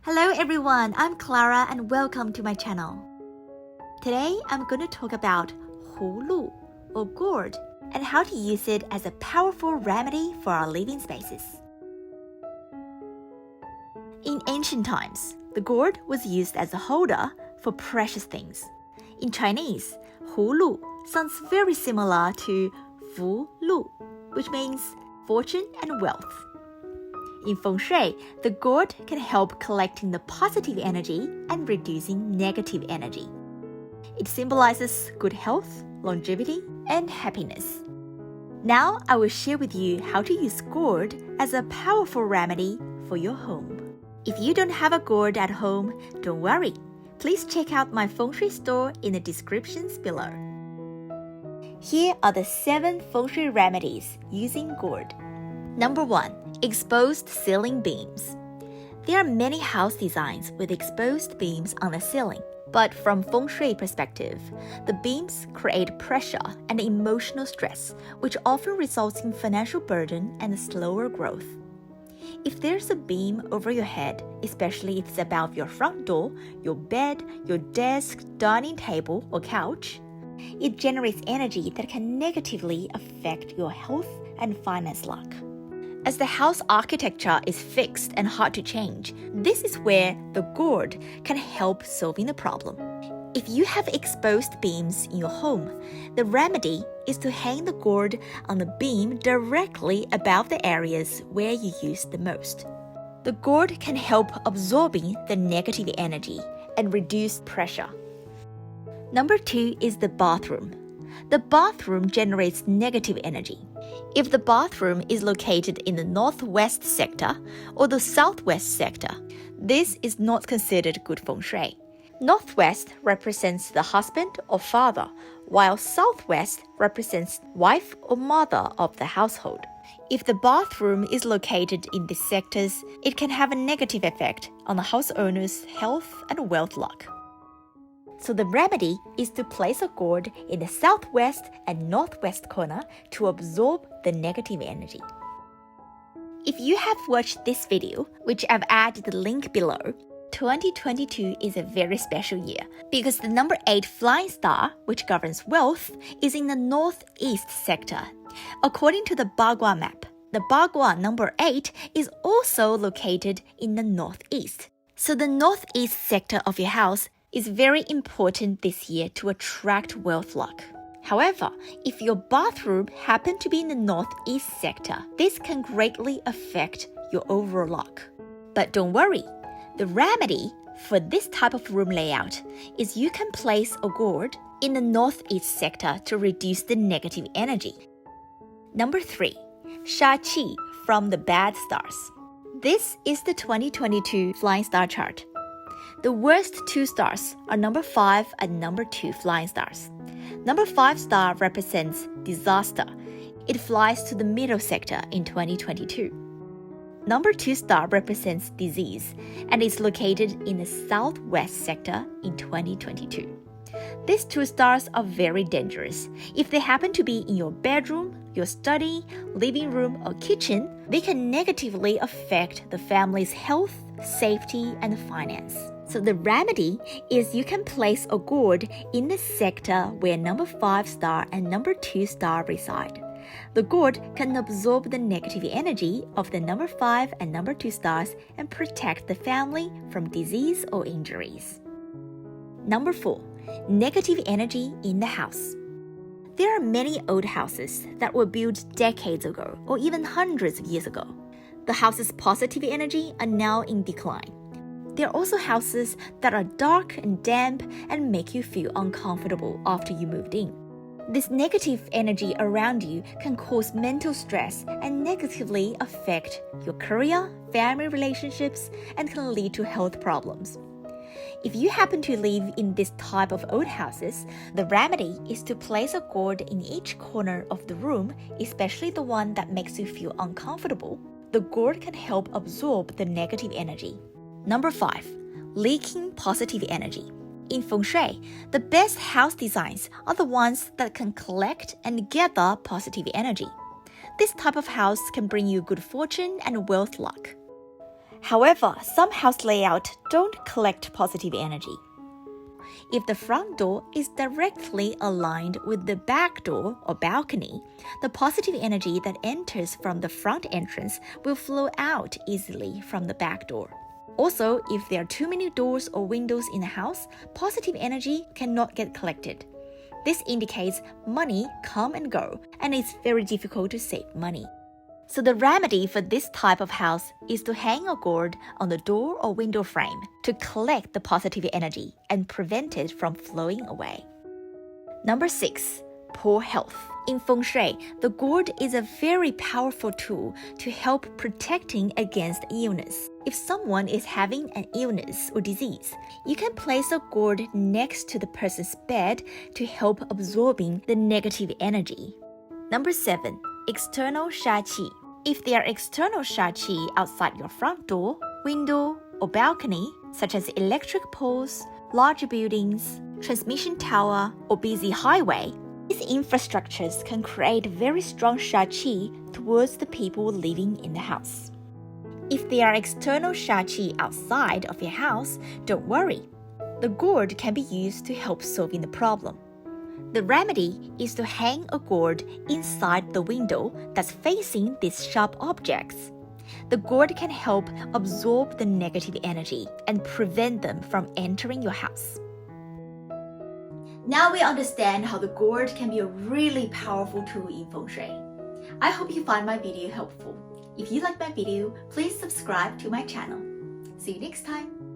Hello everyone, I'm Clara and welcome to my channel. Today I'm going to talk about 葫芦 or gourd and how to use it as a powerful remedy for our living spaces. In ancient times, the gourd was used as a holder for precious things. In Chinese, 葫芦 sounds very similar to 福禄, which means fortune and wealth. In Feng Shui, the gourd can help collecting the positive energy and reducing negative energy. It symbolizes good health, longevity, and happiness. Now I will share with you how to use gourd as a powerful remedy for your home. If you don't have a gourd at home, don't worry. Please check out my Feng Shui store in the descriptions below. Here are the 7 Feng Shui remedies using gourd. Number 1. Exposed ceiling beams. There are many house designs with exposed beams on the ceiling, but from Feng Shui perspective, the beams create pressure and emotional stress, which often results in financial burden and slower growth. If there's a beam over your head, especially if it's above your front door, your bed, your desk, dining table, or couch, it generates energy that can negatively affect your health and finance luck. As the house architecture is fixed and hard to change, this is where the gourd can help solving the problem. If you have exposed beams in your home, the remedy is to hang the gourd on the beam directly above the areas where you use the most. The gourd can help absorbing the negative energy and reduce pressure. Number 2 is the bathroom. The bathroom generates negative energy. If the bathroom is located in the northwest sector or the southwest sector, this is not considered good feng shui. Northwest represents the husband or father, while southwest represents wife or mother of the household. If the bathroom is located in these sectors, it can have a negative effect on the house owner's health and wealth luck. So the remedy is to place a gourd in the southwest and northwest corner to absorb the negative energy. If you have watched this video, which I've added the link below, 2022 is a very special year because the number 8 flying star, which governs wealth, is in the northeast sector. According to the Bagua map, the Bagua number 8 is also located in the northeast. So the northeast sector of your house is very important this year to attract wealth luck. However, if your bathroom happens to be in the northeast sector, this can greatly affect your overall luck. But don't worry, the remedy for this type of room layout is you can place a gourd in the northeast sector to reduce the negative energy. Number 3. Sha Qi from the bad stars. This is the 2022 flying star chart. The worst 2 stars are number 5 and number 2 flying stars. Number 5 star represents disaster. It flies to the middle sector in 2022. Number 2 star represents disease and is located in the southwest sector in 2022. These 2 stars are very dangerous. If they happen to be in your bedroom, your study, living room, or kitchen, they can negatively affect the family's health, safety, and finance. So the remedy is you can place a gourd in the sector where number 5 star and number 2 star reside. The gourd can absorb the negative energy of the number 5 and number 2 stars and protect the family from disease or injuries. Number 4. Negative energy in the house. There are many old houses that were built decades ago or even hundreds of years ago. The house's positive energy are now in decline. There are also houses that are dark and damp and make you feel uncomfortable after you moved in. This negative energy around you can cause mental stress and negatively affect your career, family relationships, and can lead to health problems. If you happen to live in this type of old houses, the remedy is to place a gourd in each corner of the room, especially the one that makes you feel uncomfortable. The gourd can help absorb the negative energy. Number 5. Leaking positive energy. In Feng Shui, the best house designs are the ones that can collect and gather positive energy. This type of house can bring you good fortune and wealth luck. However, some house layouts don't collect positive energy. If the front door is directly aligned with the back door or balcony, the positive energy that enters from the front entrance will flow out easily from the back door. Also, if there are too many doors or windows in the house, positive energy cannot get collected. This indicates money come and go, and it's very difficult to save money. So the remedy for this type of house is to hang a gourd on the door or window frame to collect the positive energy and prevent it from flowing away. Number 6, poor health. In Feng Shui, the gourd is a very powerful tool to help protecting against illness. If someone is having an illness or disease, you can place a gourd next to the person's bed to help absorbing the negative energy. Number 7, external Sha Qi. If there are external Sha Qi outside your front door, window, or balcony, such as electric poles, large buildings, transmission tower, or busy highway, these infrastructures can create very strong Sha Qi towards the people living in the house. If there are external Sha Qi outside of your house, don't worry. The gourd can be used to help solving the problem. The remedy is to hang a gourd inside the window that's facing these sharp objects. The gourd can help absorb the negative energy and prevent them from entering your house. Now we understand how the gourd can be a really powerful tool in Feng Shui. I hope you find my video helpful. If you like my video, please subscribe to my channel. See you next time.